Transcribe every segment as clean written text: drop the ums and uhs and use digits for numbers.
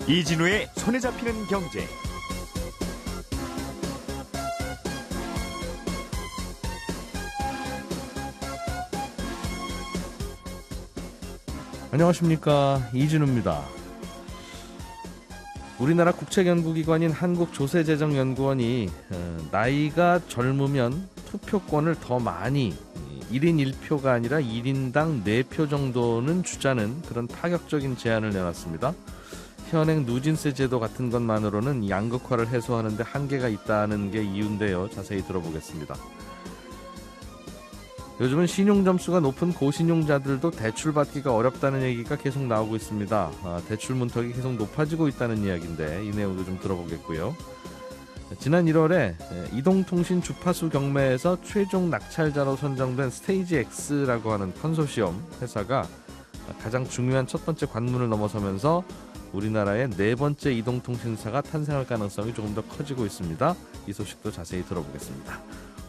이진우의 손에 잡히는 경제. 안녕하십니까, 이진우입니다. 우리나라 국책연구기관인 한국조세재정연구원이 나이가 젊으면 투표권을 더 많이 1인 1표가 아니라 1인당 4표 정도는 주자는 그런 파격적인 제안을 내놨습니다. 현행 누진세 제도 같은 것만으로는 양극화를 해소하는 데 한계가 있다는 게 이유인데요. 자세히 들어보겠습니다. 요즘은 신용점수가 높은 고신용자들도 대출받기가 어렵다는 얘기가 계속 나오고 있습니다. 대출 문턱이 계속 높아지고 있다는 이야기인데 이 내용도 좀 들어보겠고요. 지난 1월에 이동통신 주파수 경매에서 최종 낙찰자로 선정된 스테이지 X라고 하는 컨소시엄 회사가 가장 중요한 첫 번째 관문을 넘어서면서 우리나라의 네 번째 이동통신사가 탄생할 가능성이 조금 더 커지고 있습니다. 이 소식도 자세히 들어보겠습니다.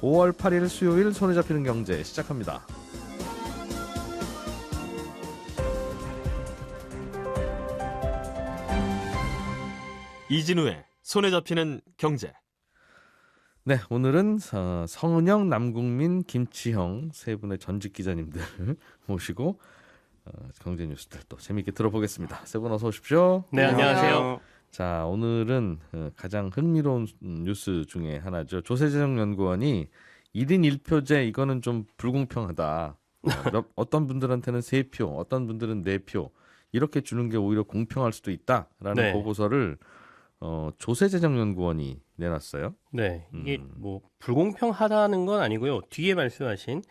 5월 8일 수요일 손에 잡히는 경제 시작합니다. 이진우의 손에 잡히는 경제. 네, 오늘은 성은영, 남국민, 김치형 세 분의 전직 기자님들 모시고 경제 뉴스들 또 재미있게 들어보겠습니다. 세 분 어서 오십시오. 네, 안녕하세요. 자, 오늘은 가장 흥미로운 뉴스 중에 하나죠. 조세재정연구원이 1인 1표제 이거는 좀 불공평하다. 어떤 분들한테는 3표, 어떤 분들은 4표 이렇게 주는 게 오히려 공평할 수도 있다라는 네. 보고서를 조세재정연구원이 내놨어요. 네, 이게 뭐 불공평하다는 건 아니고요. 뒤에 말씀하신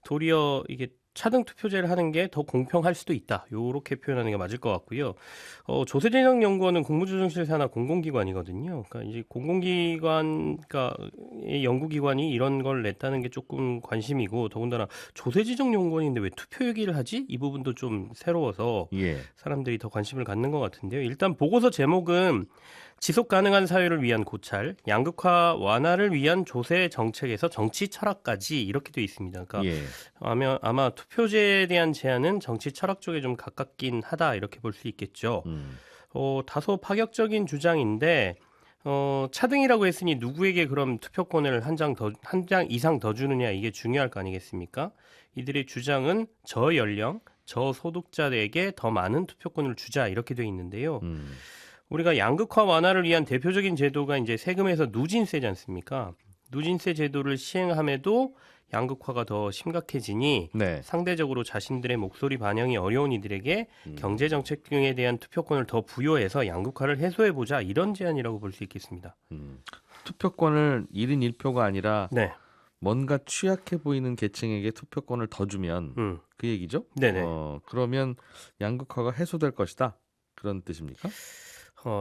도리어 이게 차등 투표제를 하는 게 더 공평할 수도 있다. 요렇게 표현하는 게 맞을 것 같고요. 조세재정연구원은 국무조정실 산하 공공기관이거든요. 그러니까 이제 공공기관, 그러니까 연구기관이 이런 걸 냈다는 게 조금 관심이고, 더군다나 조세재정연구원인데 왜 투표 얘기를 하지? 이 부분도 좀 새로워서 예. 사람들이 더 관심을 갖는 것 같은데요. 일단 보고서 제목은 지속 가능한 사회를 위한 고찰, 양극화 완화를 위한 조세 정책에서 정치 철학까지 이렇게 돼 있습니다. 그러니까 예. 아마 투표제에 대한 제안은 정치 철학 쪽에 좀 가깝긴 하다 이렇게 볼 수 있겠죠. 다소 파격적인 주장인데 차등이라고 했으니 누구에게 그럼 투표권을 한 장 이상 더 주느냐 이게 중요할 거 아니겠습니까? 이들의 주장은 저연령, 저소득자에게 더 많은 투표권을 주자 이렇게 돼 있는데요. 우리가 양극화 완화를 위한 대표적인 제도가 이제 세금에서 누진세지 않습니까? 누진세 제도를 시행함에도 양극화가 더 심각해지니 네. 상대적으로 자신들의 목소리 반영이 어려운 이들에게 경제정책 등에 대한 투표권을 더 부여해서 양극화를 해소해보자 이런 제안이라고 볼 수 있겠습니다. 투표권을 1인 1표가 아니라 네. 뭔가 취약해 보이는 계층에게 투표권을 더 주면 그 얘기죠? 네네. 그러면 양극화가 해소될 것이다. 그런 뜻입니까?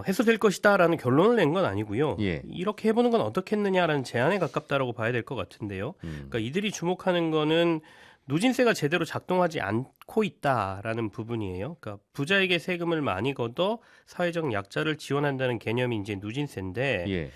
해소될 것이다라는 결론을 낸 건 아니고요. 예. 이렇게 해보는 건 어떻겠느냐라는 제안에 가깝다라고 봐야 될 것 같은데요. 그러니까 이들이 주목하는 거는 누진세가 제대로 작동하지 않고 있다라는 부분이에요. 그러니까 부자에게 세금을 많이 걷어 사회적 약자를 지원한다는 개념이 이제 누진세인데 예.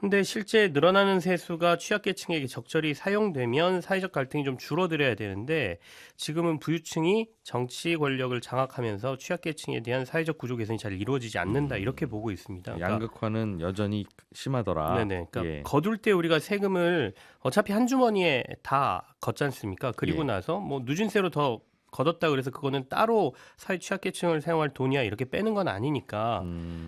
근데 실제 늘어나는 세수가 취약계층에게 적절히 사용되면 사회적 갈등이 좀 줄어들어야 되는데 지금은 부유층이 정치 권력을 장악하면서 취약계층에 대한 사회적 구조 개선이 잘 이루어지지 않는다 이렇게 보고 있습니다. 그러니까, 양극화는 여전히 심하더라. 네네. 그러니까 예. 거둘 때 우리가 세금을 어차피 한 주머니에 다 걷지 않습니까? 그리고 예. 나서 뭐 누진세로 더 걷었다 그래서 그거는 따로 사회 취약계층을 사용할 돈이야 이렇게 빼는 건 아니니까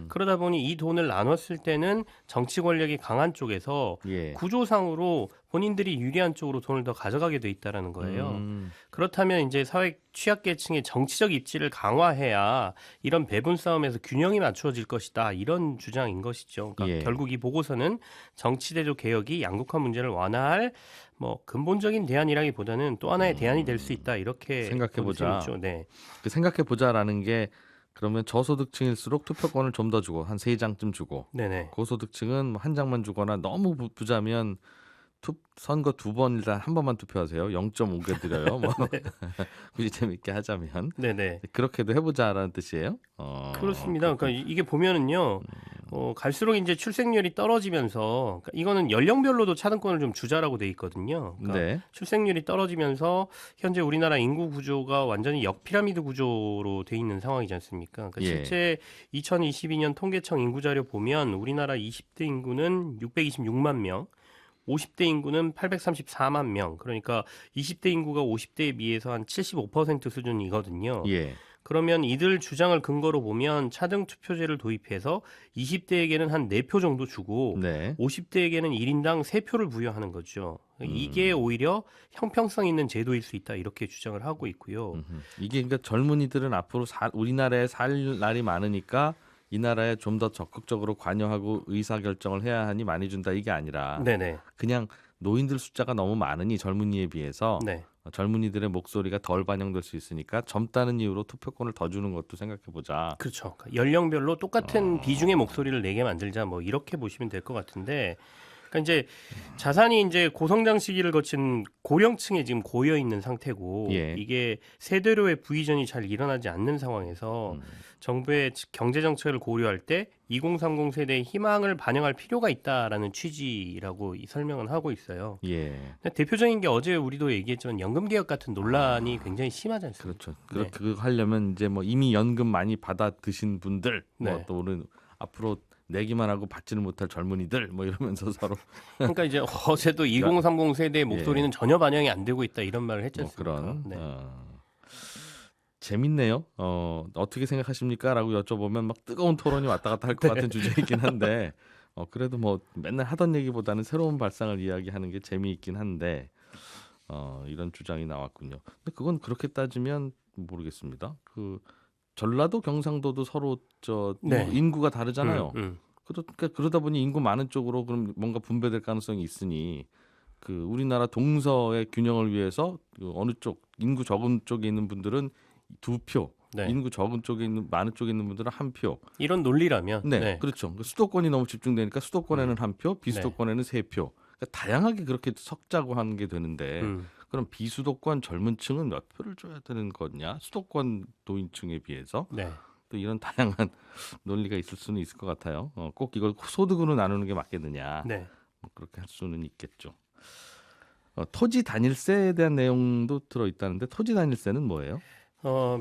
그러다 보니 이 돈을 나눴을 때는 정치 권력이 강한 쪽에서 예. 구조상으로 본인들이 유리한 쪽으로 돈을 더 가져가게 돼 있다라는 거예요. 그렇다면 이제 사회 취약계층의 정치적 입지를 강화해야 이런 배분 싸움에서 균형이 맞추어질 것이다 이런 주장인 것이죠. 그러니까 예. 결국 이 보고서는 정치제도 개혁이 양극화 문제를 완화할 뭐 근본적인 대안이라기보다는 또 하나의 대안이 될 수 있다 이렇게 생각해보자. 네. 그 생각해보자라는 게 그러면 저소득층일수록 투표권을 좀 더 주고 한 3장쯤 주고 네네. 고소득층은 뭐 한 장만 주거나 너무 부자면 선거 2번 일단 한 번만 투표하세요. 0.5개 드려요. 뭐 네. 굳이 재밌게 하자면 네네. 그렇게도 해보자라는 뜻이에요. 그렇습니다. 그러니까 이게 보면은요, 갈수록 이제 출생률이 떨어지면서 그러니까 이거는 연령별로도 차등권을 좀 주자라고 돼 있거든요. 그러니까 네. 출생률이 떨어지면서 현재 우리나라 인구 구조가 완전히 역피라미드 구조로 돼 있는 상황이지 않습니까? 그러니까 예. 실제 2022년 통계청 인구 자료 보면 우리나라 20대 인구는 626만 명, 50대 인구는 834만 명. 그러니까 20대 인구가 50대에 비해서 한 75% 수준이거든요. 예. 그러면 이들 주장을 근거로 보면 차등 투표제를 도입해서 20대에게는 한 4표 정도 주고 네. 50대에게는 1인당 3표를 부여하는 거죠. 이게 오히려 형평성 있는 제도일 수 있다 이렇게 주장을 하고 있고요. 이게 그러니까 젊은이들은 앞으로 우리나라에 살 날이 많으니까 이 나라에 좀 더 적극적으로 관여하고 의사 결정을 해야 하니 많이 준다 이게 아니라 네네. 그냥 노인들 숫자가 너무 많으니 젊은이에 비해서 네. 젊은이들의 목소리가 덜 반영될 수 있으니까 젊다는 이유로 투표권을 더 주는 것도 생각해 보자. 그렇죠. 그러니까 연령별로 똑같은 비중의 목소리를 내게 만들자 뭐 이렇게 보시면 될 것 같은데 그러니까 이제 자산이 이제 고성장 시기를 거친 고령층에 지금 고여 있는 상태고 예. 이게 세대로의 부의전이 잘 일어나지 않는 상황에서 정부의 경제 정책을 고려할 때 2030 세대의 희망을 반영할 필요가 있다라는 취지라고 이 설명은 하고 있어요. 예. 대표적인 게 어제 우리도 얘기했지만 연금 개혁 같은 논란이 굉장히 심하지 않습니까? 그렇죠. 네. 그거 하려면 이제 뭐 이미 연금 많이 받아 드신 분들, 네. 뭐 또 오늘 앞으로 내기만 하고 받지는 못할 젊은이들, 뭐 이러면서 서로 그러니까 이제 어제도 2030 세대의 목소리는 전혀 반영이 안 되고 있다 이런 말을 했지 뭐 않습니까? 그런 네. 재밌네요. 어떻게 생각하십니까?라고 여쭤보면 막 뜨거운 토론이 왔다 갔다 할 것 같은 주제이긴 한데 그래도 뭐 맨날 하던 얘기보다는 새로운 발상을 이야기하는 게 재미있긴 한데 이런 주장이 나왔군요. 근데 그건 그렇게 따지면 모르겠습니다. 그 전라도 경상도도 서로 네. 인구가 다르잖아요. 그러니까 그러다 보니 인구 많은 쪽으로 그럼 뭔가 분배될 가능성이 있으니 그 우리나라 동서의 균형을 위해서 그 어느 쪽 인구 적은 쪽에 있는 분들은 2표, 네. 인구 적은 쪽에 있는 많은 쪽에 있는 분들은 1표. 이런 논리라면 네, 그렇죠. 수도권이 너무 집중되니까 수도권에는 1표, 비수도권에는 3표. 그러니까 다양하게 그렇게 섞자고 하는 게 되는데 그럼 비수도권 젊은층은 몇 표를 줘야 되는 거냐? 수도권 노인층에 비해서 네. 또 이런 다양한 논리가 있을 수는 있을 것 같아요. 꼭 이걸 소득으로 나누는 게 맞겠느냐? 네. 뭐 그렇게 할 수는 있겠죠. 토지 단일세에 대한 내용도 들어 있다는데 토지 단일세는 뭐예요?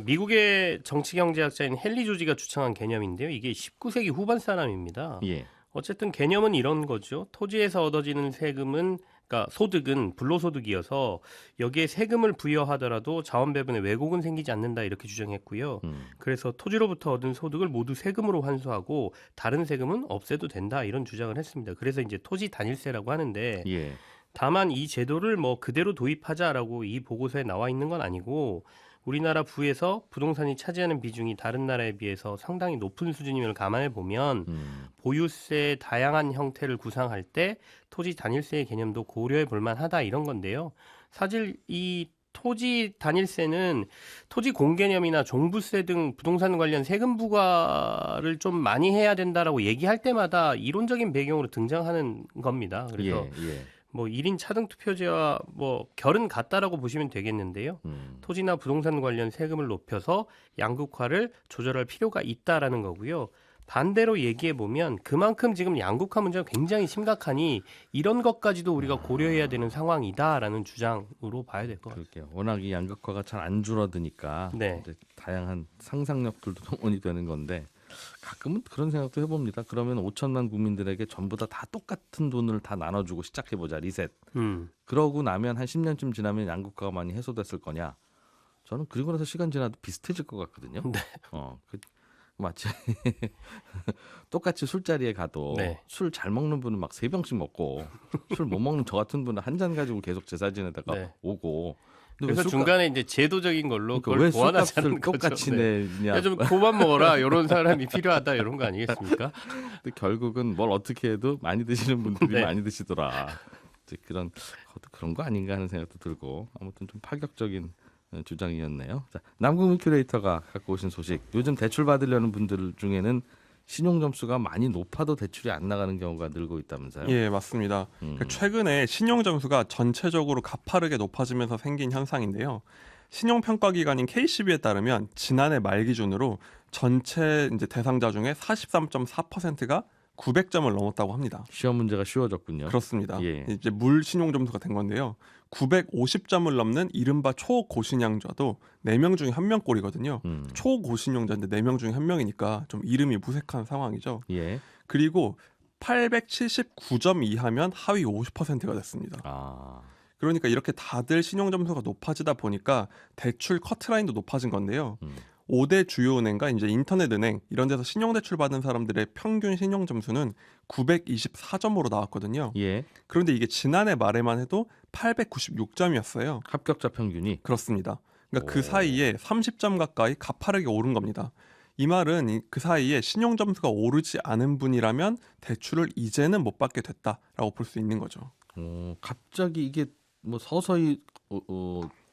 미국의 정치경제학자인 헨리 조지가 주창한 개념인데요. 이게 19세기 후반 사람입니다. 예. 어쨌든 개념은 이런 거죠. 토지에서 얻어지는 세금은 그러니까 소득은 불로소득이어서 여기에 세금을 부여하더라도 자원 배분에 왜곡은 생기지 않는다 이렇게 주장했고요. 그래서 토지로부터 얻은 소득을 모두 세금으로 환수하고 다른 세금은 없애도 된다 이런 주장을 했습니다. 그래서 이제 토지 단일세라고 하는데 예. 다만 이 제도를 뭐 그대로 도입하자라고 이 보고서에 나와 있는 건 아니고 우리나라 부에서 부동산이 차지하는 비중이 다른 나라에 비해서 상당히 높은 수준임을 감안해 보면 보유세의 다양한 형태를 구상할 때 토지 단일세의 개념도 고려해 볼 만하다 이런 건데요. 사실 이 토지 단일세는 토지 공개념이나 종부세 등 부동산 관련 세금 부과를 좀 많이 해야 된다라고 얘기할 때마다 이론적인 배경으로 등장하는 겁니다. 그래서 뭐 1인 차등 투표제와 뭐 결은 같다라고 보시면 되겠는데요. 토지나 부동산 관련 세금을 높여서 양극화를 조절할 필요가 있다라는 거고요. 반대로 얘기해 보면 그만큼 지금 양극화 문제가 굉장히 심각하니 이런 것까지도 우리가 고려해야 되는 상황이다라는 주장으로 봐야 될 것 같아요. 그렇게요. 워낙 이 양극화가 잘 안 줄어드니까 네. 이제 다양한 상상력들도 동원이 되는 건데 가끔은 그런 생각도 해봅니다. 그러면 5천만 국민들에게 전부 다 똑같은 돈을 다 나눠주고 시작해보자 리셋. 그러고 나면 한 10년쯤 지나면 양극화가 많이 해소됐을 거냐? 저는 그리고 나서 시간 지나도 비슷해질 것 같거든요. 네. 마치 똑같이 술자리에 가도 네. 술 잘 먹는 분은 막 3병씩 먹고 술 못 먹는 저 같은 분은 한 잔 가지고 계속 제사 지내다가 네. 오고. 근데 그래서 중간에 이제 제도적인 걸로 그러니까 그걸 왜 보완하자는 술값을 거죠. 똑같이 네. 내냐? 야, 좀 그만 먹어라. 이런 사람이 필요하다. 이런 거 아니겠습니까? 근데 결국은 뭘 어떻게 해도 많이 드시는 분들이 네. 많이 드시더라. 이제 그런 거 아닌가 하는 생각도 들고 아무튼 좀 파격적인 주장이었네요. 자, 남궁민 큐레이터가 갖고 오신 소식. 요즘 대출 받으려는 분들 중에는 신용 점수가 많이 높아도 대출이 안 나가는 경우가 늘고 있다면서요? 예, 맞습니다. 그러니까 최근에 신용 점수가 전체적으로 가파르게 높아지면서 생긴 현상인데요. 신용 평가 기관인 KCB에 따르면 지난해 말 기준으로 전체 이제 대상자 중에 43.4%가 900점을 넘었다고 합니다. 시험 문제가 쉬워졌군요. 그렇습니다. 예. 이제 물 신용 점수가 된 건데요. 950점을 넘는 이른바 초고신용자도 4명 중에 1명꼴이거든요. 초고신용자인데 4명 중에 1명이니까 좀 이름이 무색한 상황이죠. 예. 그리고 879점 이하면 하위 50%가 됐습니다. 아. 그러니까 이렇게 다들 신용 점수가 높아지다 보니까 대출 커트라인도 높아진 건데요. 5대 주요 은행과 이제 인터넷 은행 이런 데서 신용 대출 받은 사람들의 평균 신용 점수는 924점으로 나왔거든요. 예. 그런데 이게 지난해 말에만 해도 896점이었어요. 합격자 평균이 그렇습니다. 그러니까 오. 그 사이에 30점 가까이 가파르게 오른 겁니다. 이 말은 그 사이에 신용 점수가 오르지 않은 분이라면 대출을 이제는 못 받게 됐다라고 볼 수 있는 거죠. 갑자기 이게 뭐 서서히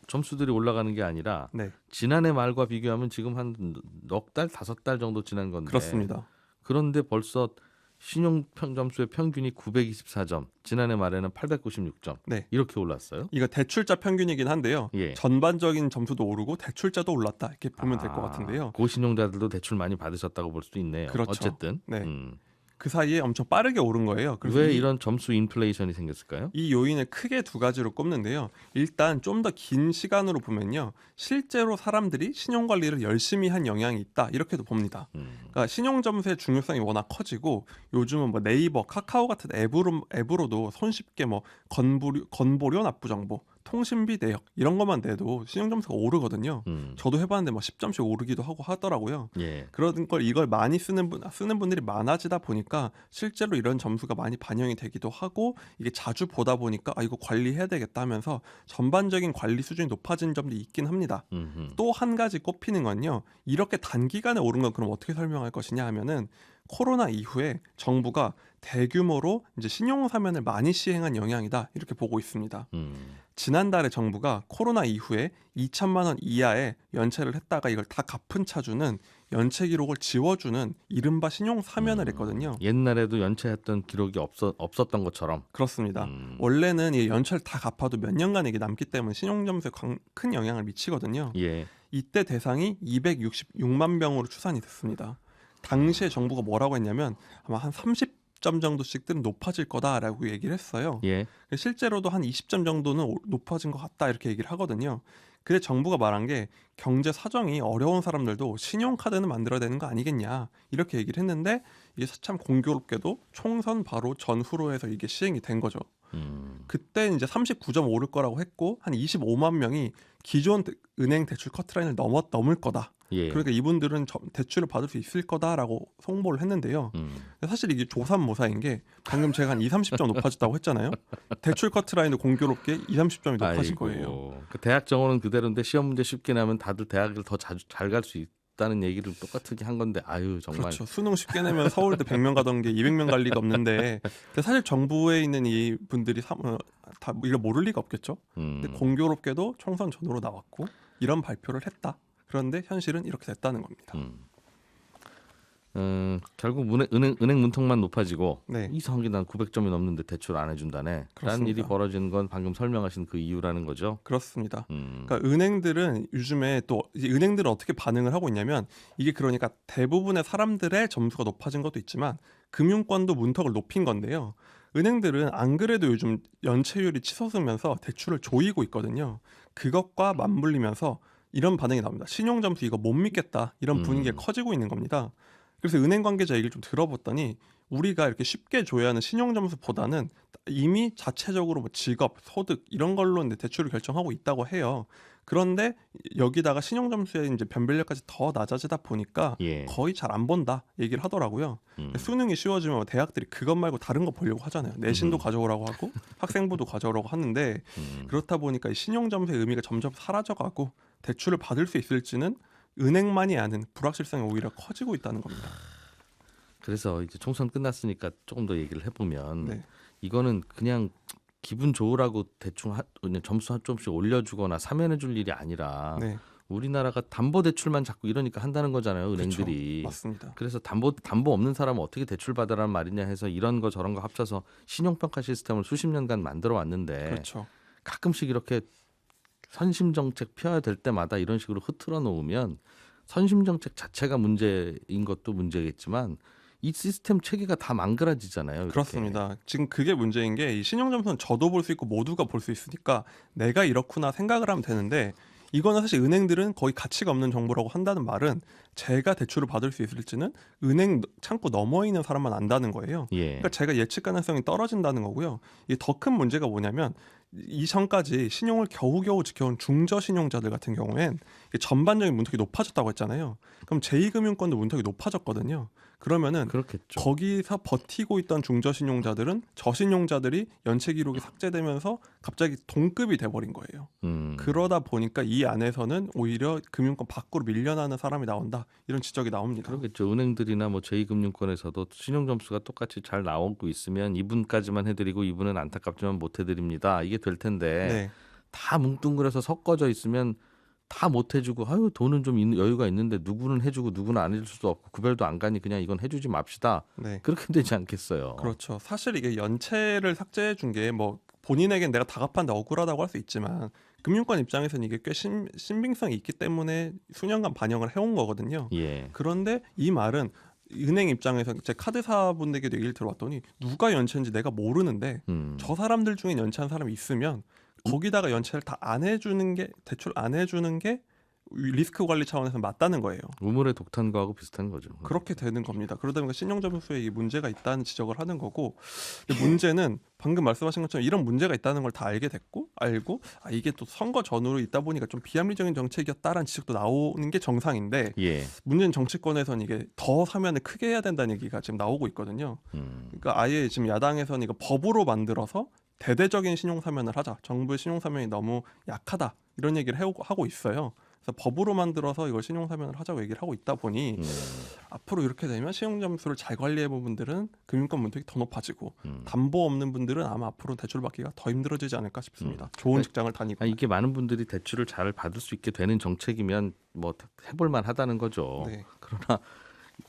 점수들이 올라가는 게 아니라 네, 지난해 말과 비교하면 지금 한 넉 달, 5달 정도 지난 건데 그렇습니다. 그런데 벌써 신용 점수의 평균이 924점, 지난해 말에는 896점 네. 이렇게 올랐어요. 이거 대출자 평균이긴 한데요. 예. 전반적인 점수도 오르고 대출자도 올랐다 이렇게 보면 될 것 같은데요. 고신용자들도 대출 많이 받으셨다고 볼 수도 있네요. 그렇죠. 어쨌든 네. 그 사이에 엄청 빠르게 오른 거예요. 그래서 왜 이런 점수 인플레이션이 생겼을까요? 이 요인을 크게 두 가지로 꼽는데요. 일단 좀 더 긴 시간으로 보면요. 실제로 사람들이 신용관리를 열심히 한 영향이 있다. 이렇게도 봅니다. 그러니까 신용점수의 중요성이 워낙 커지고 요즘은 뭐 네이버, 카카오 같은 앱으로도 손쉽게 뭐 건보료 납부 정보, 통신비 내역 이런 것만 내도 신용점수가 오르거든요. 저도 해봤는데 뭐 10점씩 오르기도 하고 하더라고요. 예. 그런 걸 이걸 많이 쓰는 분들이 많아지다 보니까 실제로 이런 점수가 많이 반영이 되기도 하고 이게 자주 보다 보니까 이거 관리해야 되겠다 하면서 전반적인 관리 수준이 높아진 점도 있긴 합니다. 또 한 가지 꼽히는 건요. 이렇게 단기간에 오른 건 그럼 어떻게 설명할 것이냐 하면은 코로나 이후에 정부가 대규모로 이제 신용 사면을 많이 시행한 영향이다 이렇게 보고 있습니다. 지난달에 정부가 코로나 이후에 2천만 원 이하의 연체를 했다가 이걸 다 갚은 차주는 연체 기록을 지워주는 이른바 신용 사면을 했거든요. 옛날에도 연체했던 기록이 없었던 것처럼. 그렇습니다. 원래는 이 연체를 다 갚아도 몇 년간 이게 남기 때문에 신용 점수에 큰 영향을 미치거든요. 예. 이때 대상이 266만 명으로 추산이 됐습니다. 당시에 정부가 뭐라고 했냐면 아마 한 30점 정도씩들은 높아질 거다라고 얘기를 했어요. 예. 실제로도 한 20점 정도는 높아진 것 같다 이렇게 얘기를 하거든요. 근데 정부가 말한 게 경제 사정이 어려운 사람들도 신용카드는 만들어야 되는 거 아니겠냐 이렇게 얘기를 했는데 이게 참 공교롭게도 총선 바로 전후로 해서 이게 시행이 된 거죠. 그때 이제 39점 오를 거라고 했고 한 25만 명이 기존 은행 대출 커트라인을 넘을 거다. 예. 그러니까 이분들은 대출을 받을 수 있을 거다라고 홍보를 했는데요. 사실 이게 조삼모사인 게 방금 제가 한 2, 30점 높아졌다고 했잖아요. 대출 커트라인도 공교롭게 2, 30점이 높아진 거예요. 그 대학 정원은 그대로인데 시험 문제 쉽게 나면 다들 대학을 더 자주 잘 갈 수 있다는 얘기를 똑같게 한 건데 정말. 그렇죠. 수능 쉽게 내면 서울대 100명 가던 게 200명 갈 리가 없는데 근데 사실 정부에 있는 이 분들이 다 이걸 모를 리가 없겠죠. 근데 공교롭게도 총선 전후로 나왔고 이런 발표를 했다. 그런데 현실은 이렇게 됐다는 겁니다. 결국 은행 문턱만 높아지고 네. 이상하게 난 900점이 넘는데 대출 안 해준다네. 라는 일이 벌어지는 건 방금 설명하신 그 이유라는 거죠. 그렇습니다. 그러니까 은행들은 요즘에 또 은행들은 어떻게 반응을 하고 있냐면 이게 그러니까 대부분의 사람들의 점수가 높아진 것도 있지만 금융권도 문턱을 높인 건데요. 은행들은 안 그래도 요즘 연체율이 치솟으면서 대출을 조이고 있거든요. 그것과 맞물리면서 이런 반응이 나옵니다. 신용점수 이거 못 믿겠다. 이런 분위기가 커지고 있는 겁니다. 그래서 은행 관계자 얘기를 좀 들어봤더니 우리가 이렇게 쉽게 줘야 하는 신용점수보다는 이미 자체적으로 뭐 직업, 소득 이런 걸로 이제 대출을 결정하고 있다고 해요. 그런데 여기다가 신용점수의 이제 변별력까지 더 낮아지다 보니까 예. 거의 잘 안 본다 얘기를 하더라고요. 수능이 쉬워지면 대학들이 그것 말고 다른 거 보려고 하잖아요. 내신도 가져오라고 하고 학생부도 가져오라고 하는데 그렇다 보니까 이 신용점수의 의미가 점점 사라져가고 대출을 받을 수 있을지는 은행만이 아는 불확실성이 오히려 커지고 있다는 겁니다. 그래서 이제 총선 끝났으니까 조금 더 얘기를 해보면 네. 이거는 그냥 기분 좋으라고 대충 점수 조금씩 올려주거나 사면해줄 일이 아니라 네. 우리나라가 담보 대출만 자꾸 이러니까 한다는 거잖아요. 은행들이. 그렇죠. 맞습니다. 그래서 담보 없는 사람은 어떻게 대출 받으라는 말이냐 해서 이런 거 저런 거 합쳐서 신용평가 시스템을 수십 년간 만들어 왔는데 그렇죠. 가끔씩 이렇게 선심정책 펴야 될 때마다 이런 식으로 흐트러 놓으면 선심정책 자체가 문제인 것도 문제겠지만 이 시스템 체계가 다 망가지잖아요. 이렇게. 그렇습니다. 지금 그게 문제인 게 이 신용점수는 저도 볼 수 있고 모두가 볼 수 있으니까 내가 이렇구나 생각을 하면 되는데 이거는 사실 은행들은 거의 가치가 없는 정보라고 한다는 말은 제가 대출을 받을 수 있을지는 은행 창구 너머에 있는 사람만 안다는 거예요. 예. 그러니까 제가 예측 가능성이 떨어진다는 거고요. 이 더 큰 문제가 뭐냐면 이전까지 신용을 겨우겨우 지켜온 중저신용자들 같은 경우엔 전반적인 문턱이 높아졌다고 했잖아요. 그럼 제2금융권도 문턱이 높아졌거든요. 그러면은 그렇겠죠. 거기서 버티고 있던 중저신용자들은 저신용자들이 연체 기록이 삭제되면서 갑자기 동급이 돼버린 거예요. 그러다 보니까 이 안에서는 오히려 금융권 밖으로 밀려나는 사람이 나온다. 이런 지적이 나옵니다. 그렇겠죠. 은행들이나 뭐 제2금융권에서도 신용 점수가 똑같이 잘 나오고 있으면 이분까지만 해드리고 이분은 안타깝지만 못 해드립니다. 이게 될 텐데 네. 다 뭉뚱그려서 섞어져 있으면 다 못 해주고 아유 돈은 좀 여유가 있는데 누구는 해주고 누구는 안 해줄 수도 없고 구별도 안 가니 그냥 이건 해주지 맙시다. 네. 그렇게 되지 않겠어요. 그렇죠. 사실 이게 연체를 삭제해 준 게 뭐 본인에겐 내가 다급한데 억울하다고 할 수 있지만 금융권 입장에서는 이게 꽤 신빙성이 있기 때문에 수년간 반영을 해온 거거든요. 예. 그런데 이 말은 은행 입장에서 제 카드사분에게도 얘기를 들어봤더니 누가 연체인지 내가 모르는데 저 사람들 중에 연체한 사람이 있으면 거기다가 연체를 다 안 해주는 게 대출 안 해주는 게 리스크 관리 차원에서 맞다는 거예요. 우물의 독탄 거하고 비슷한 거죠. 그렇게 되는 겁니다. 그러다 보니까 신용점수에 이 문제가 있다는 지적을 하는 거고 문제는 방금 말씀하신 것처럼 이런 문제가 있다는 걸 다 알고 이게 또 선거 전후로 있다 보니까 좀 비합리적인 정책이었다라는 지적도 나오는 게 정상인데 예. 문제는 정치권에서는 이게 더 사면을 크게 해야 된다는 얘기가 지금 나오고 있거든요. 그러니까 아예 지금 야당에서는 이거 법으로 만들어서 대대적인 신용 사면을 하자. 정부의 신용 사면이 너무 약하다. 이런 얘기를 하고 있어요. 그래서 법으로 만들어서 이걸 신용 사면을 하자고 얘기를 하고 있다 보니 앞으로 이렇게 되면 신용 점수를 잘 관리해 본 분들은 금융권 문턱이 더 높아지고 담보 없는 분들은 아마 앞으로 대출 받기가 더 힘들어지지 않을까 싶습니다. 좋은 직장을 다니고. 이게 많은 분들이 대출을 잘 받을 수 있게 되는 정책이면 뭐 해볼 만하다는 거죠. 네. 그러나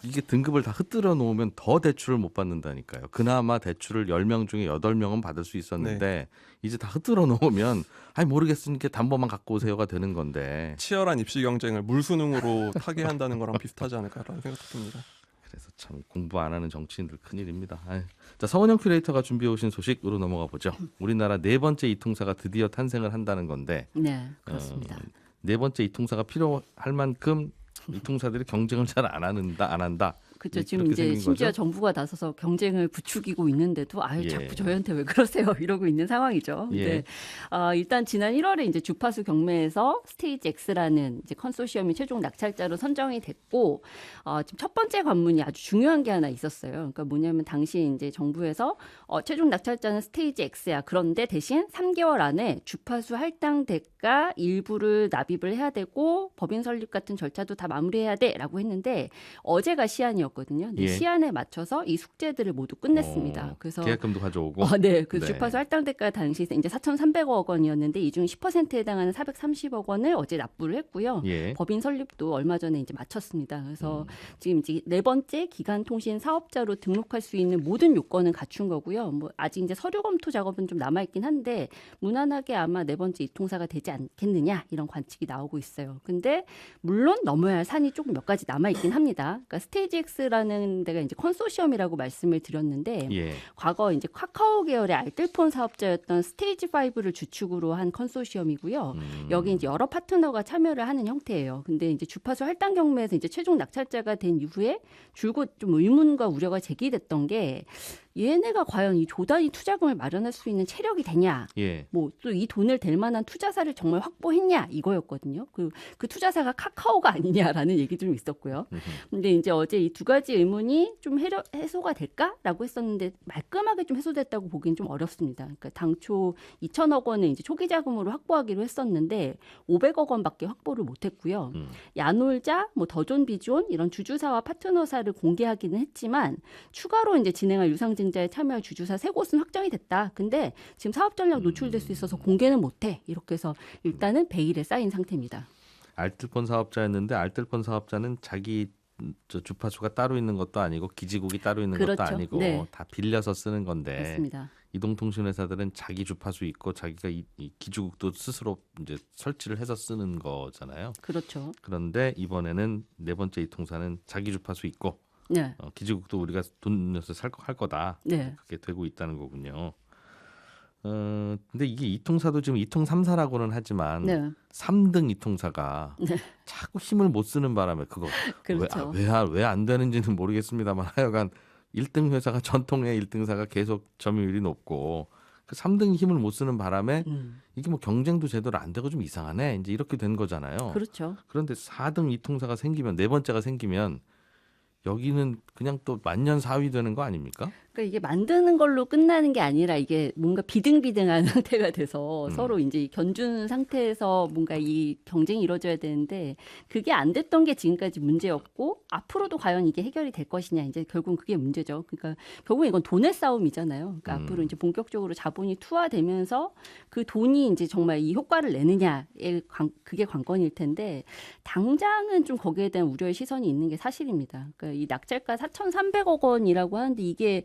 이게 등급을 다 흩뜨려 놓으면 더 대출을 못 받는다니까요. 그나마 대출을 10명 중에 8명은 받을 수 있었는데 이제 다 흩뜨려 놓으면 모르겠으니까 담보만 갖고 오세요가 되는 건데. 치열한 입시 경쟁을 물수능으로 타게 한다는 거랑 비슷하지 않을까라는 생각이 듭니다. 그래서 참 공부 안 하는 정치인들 큰일입니다. 자, 서원영 큐레이터가 준비해 오신 소식으로 넘어가 보죠. 우리나라 네 번째 이통사가 드디어 탄생을 한다는 건데. 네, 그렇습니다. 네 번째 이통사가 필요할 만큼 이통사들이 경쟁을 잘 안 한다. 그렇죠. 지금 이제 심지어 거죠? 정부가 나서서 경쟁을 부추기고 있는데도 예. 자꾸 저희한테 왜 그러세요? 이러고 있는 상황이죠. 예. 네. 일단 지난 1월에 이제 주파수 경매에서 스테이지 X라는 이제 컨소시엄이 최종 낙찰자로 선정이 됐고 지금 첫 번째 관문이 아주 중요한 게 하나 있었어요. 그러니까 뭐냐면 당시 이제 정부에서 최종 낙찰자는 스테이지 X야. 그런데 대신 3개월 안에 주파수 할당 대가 일부를 납입을 해야 되고 법인 설립 같은 절차도 다 마무리해야 돼라고 했는데 어제가 시한이었거든요. 근데 예. 시한에 맞춰서 이 숙제들을 모두 끝냈습니다. 그래서 계약금도 가져오고. 네, 그 네. 주파수 할당 대가 당시 이제 4,300억 원이었는데 이 중 10%에 해당하는 430억 원을 어제 납부를 했고요. 예. 법인 설립도 얼마 전에 이제 마쳤습니다. 그래서 지금 이제 네 번째 기간통신 사업자로 등록할 수 있는 모든 요건은 갖춘 거고요. 뭐 아직 이제 서류 검토 작업은 좀 남아 있긴 한데 무난하게 아마 네 번째 이통사가 되지 않겠느냐 이런 관측이 나오고 있어요. 근데 물론 넘어야 할 산이 조금 몇 가지 남아 있긴 합니다. 그러니까 스테이지 X라는 데가 이제 컨소시엄이라고 말씀을 드렸는데 예. 과거 이제 카카오 계열의 알뜰폰 사업자였던 스테이지 5를 주축으로 한 컨소시엄이고요. 여기 이제 여러 파트너가 참여를 하는 형태예요. 근데 이제 주파수 할당 경매에서 이제 최종 낙찰자가 된 이후에 줄곧 좀 의문과 우려가 제기됐던 게 얘네가 과연 이 조단위 투자금을 마련할 수 있는 체력이 되냐, 예. 뭐 또 이 돈을 댈 만한 투자사를 정말 확보했냐 이거였거든요. 그 투자사가 카카오가 아니냐라는 얘기도 좀 있었고요. 근데 이제 어제 이 두 가지 의문이 좀 해소가 될까라고 했었는데 말끔하게 좀 해소됐다고 보기는 좀 어렵습니다. 그러니까 당초 2천억 원을 이제 초기 자금으로 확보하기로 했었는데 500억 원밖에 확보를 못했고요. 야놀자, 뭐 더존 비존 이런 주주사와 파트너사를 공개하기는 했지만 추가로 이제 진행할 유상증자에 참여할 주주사 세 곳은 확정이 됐다. 근데 지금 사업 전략 노출될 수 있어서 공개는 못해. 이렇게 해서 일단은 베일에 쌓인 상태입니다. 알뜰폰 사업자였는데 알뜰폰 사업자는 자기 주파수가 따로 있는 것도 아니고 기지국이 따로 있는 그렇죠. 것도 아니고 네. 다 빌려서 쓰는 건데 맞습니다. 이동통신 회사들은 자기 주파수 있고 자기가 이 기지국도 스스로 이제 설치를 해서 쓰는 거잖아요. 그렇죠. 그런데 이번에는 네 번째 이통사는 자기 주파수 있고 네. 기지국도 우리가 돈 내서 할 거다. 네. 그게 되고 있다는 거군요. 근데 이게 이통사도 지금 이통 3사라고는 하지만 네. 3등 이통사가 네. 자꾸 힘을 못 쓰는 바람에 그거 그렇죠. 왜 안 되는지는 모르겠습니다만 하여간 1등 회사가 전통의 1등사가 계속 점유율이 높고 그 3등이 힘을 못 쓰는 바람에 이게 뭐 경쟁도 제대로 안 되고 좀 이상하네. 이제 이렇게 된 거잖아요. 그렇죠. 그런데 4등 이통사가 생기면 네 번째가 생기면 여기는 그냥 또 만년 4위 되는 거 아닙니까? 그러니까 이게 만드는 걸로 끝나는 게 아니라 이게 뭔가 비등비등한 상태가 돼서 서로 이제 견준 상태에서 뭔가 이 경쟁이 이루어져야 되는데 그게 안 됐던 게 지금까지 문제였고 앞으로도 과연 이게 해결이 될 것이냐 이제 결국은 그게 문제죠. 그러니까 결국은 이건 돈의 싸움이잖아요. 그러니까 앞으로 이제 본격적으로 자본이 투하되면서 그 돈이 이제 정말 이 효과를 내느냐의 그게 관건일 텐데 당장은 좀 거기에 대한 우려의 시선이 있는 게 사실입니다. 그러니까 이 낙찰가 4,300억 원이라고 하는데 이게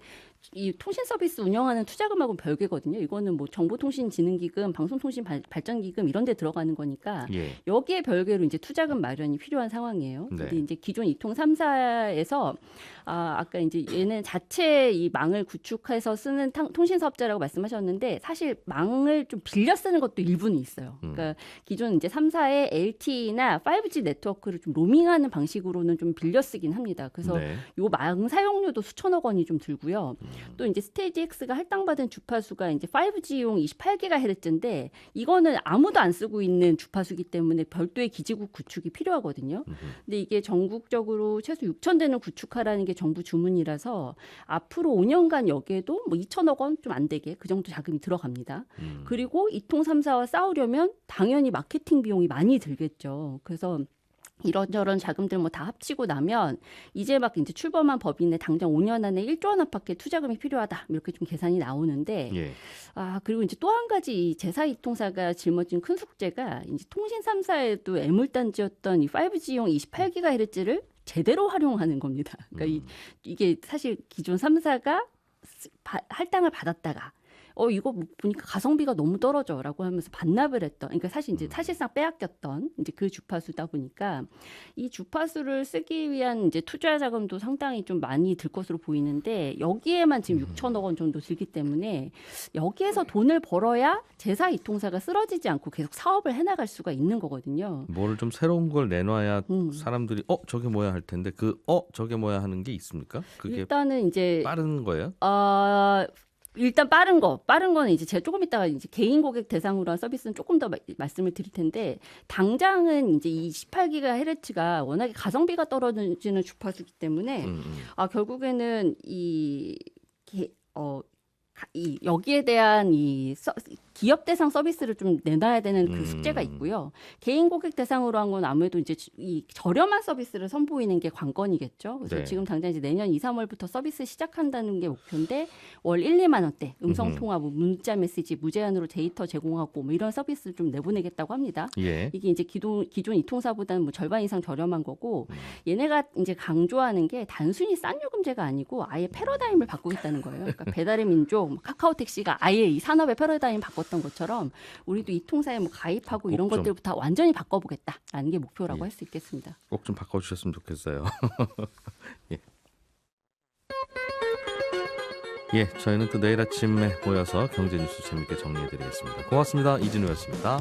이 통신 서비스 운영하는 투자금하고는 별개거든요. 이거는 뭐 정보통신진흥기금, 방송통신발전기금 이런 데 들어가는 거니까 예. 여기에 별개로 이제 투자금 마련이 필요한 상황이에요. 네. 근데 이제 기존 이통 3사에서 아까 이제 얘는 자체 이 망을 구축해서 쓰는 통신사업자라고 말씀하셨는데 사실 망을 좀 빌려 쓰는 것도 일부는 있어요. 그러니까 기존 이제 3사의 LTE나 5G 네트워크를 좀 로밍하는 방식으로는 좀 빌려 쓰긴 합니다. 그래서 네. 요 망 사용료도 수천억 원이 좀 들고요. 또 이제 스테이지 X가 할당받은 주파수가 이제 5G용 28GHz인데 이거는 아무도 안 쓰고 있는 주파수기 때문에 별도의 기지국 구축이 필요하거든요. 근데 이게 전국적으로 최소 6,000대는 구축하라는 게 정부 주문이라서 앞으로 5년간 여기에도 뭐 2천억 원 좀 안 되게 그 정도 자금이 들어갑니다. 그리고 이통 3사와 싸우려면 당연히 마케팅 비용이 많이 들겠죠. 그래서 이런저런 자금들 뭐 다 합치고 나면 이제 막 이제 출범한 법인에 당장 5년 안에 1조 원 안팎의 투자금이 필요하다 이렇게 좀 계산이 나오는데 예. 그리고 이제 또 한 가지 이 제사이통사가 짊어진 큰 숙제가 이제 통신 3사에도 애물단지였던 이 5G용 28GHz를 제대로 활용하는 겁니다. 그러니까 이게 사실 기존 3사가 할당을 받았다가 이거 보니까 가성비가 너무 떨어져라고 하면서 반납을 했던, 그러니까 사실 이제 사실상 빼앗겼던 이제 그 주파수다 보니까 이 주파수를 쓰기 위한 이제 투자 자금도 상당히 좀 많이 들 것으로 보이는데 여기에만 지금 6천억 원 정도 들기 때문에 여기에서 돈을 벌어야 제사 이통사가 쓰러지지 않고 계속 사업을 해나갈 수가 있는 거거든요. 뭐를 좀 새로운 걸 내놔야 사람들이 저게 뭐야 할 텐데 저게 뭐야 하는 게 있습니까? 그게 일단은 이제 빠른 거예요? 일단 빠른 거는 이제 제가 조금 이따가 이제 개인 고객 대상으로 한 서비스는 조금 더 말씀을 드릴 텐데 당장은 이제 이 18GHz가 워낙에 가성비가 떨어지는 주파수기 때문에 결국에는 여기에 대한 기업 대상 서비스를 좀 내놔야 되는 그 숙제가 있고요. 개인 고객 대상으로 한 건 아무래도 이제 이 저렴한 서비스를 선보이는 게 관건이겠죠. 그래서 네. 지금 당장 이제 내년 2, 3월부터 서비스 시작한다는 게 목표인데 월 1, 2만 원대 음성 통화, 뭐 문자 메시지 무제한으로 데이터 제공하고 뭐 이런 서비스를 좀 내보내겠다고 합니다. 예. 이게 이제 기존 이통사보다는 뭐 절반 이상 저렴한 거고 얘네가 이제 강조하는 게 단순히 싼 요금제가 아니고 아예 패러다임을 바꾸겠다는 거예요. 그러니까 배달의 민족, 카카오 택시가 아예 이 산업의 패러다임 바꿨던 것처럼 우리도 이 통사에 뭐 가입하고 이런 것들부터 완전히 바꿔보겠다라는 게 목표라고 할 수 있겠습니다. 꼭 좀 바꿔주셨으면 좋겠어요. 예. 예, 저희는 또 내일 아침에 모여서 경제 뉴스 재밌게 정리해드리겠습니다. 고맙습니다. 이진우였습니다.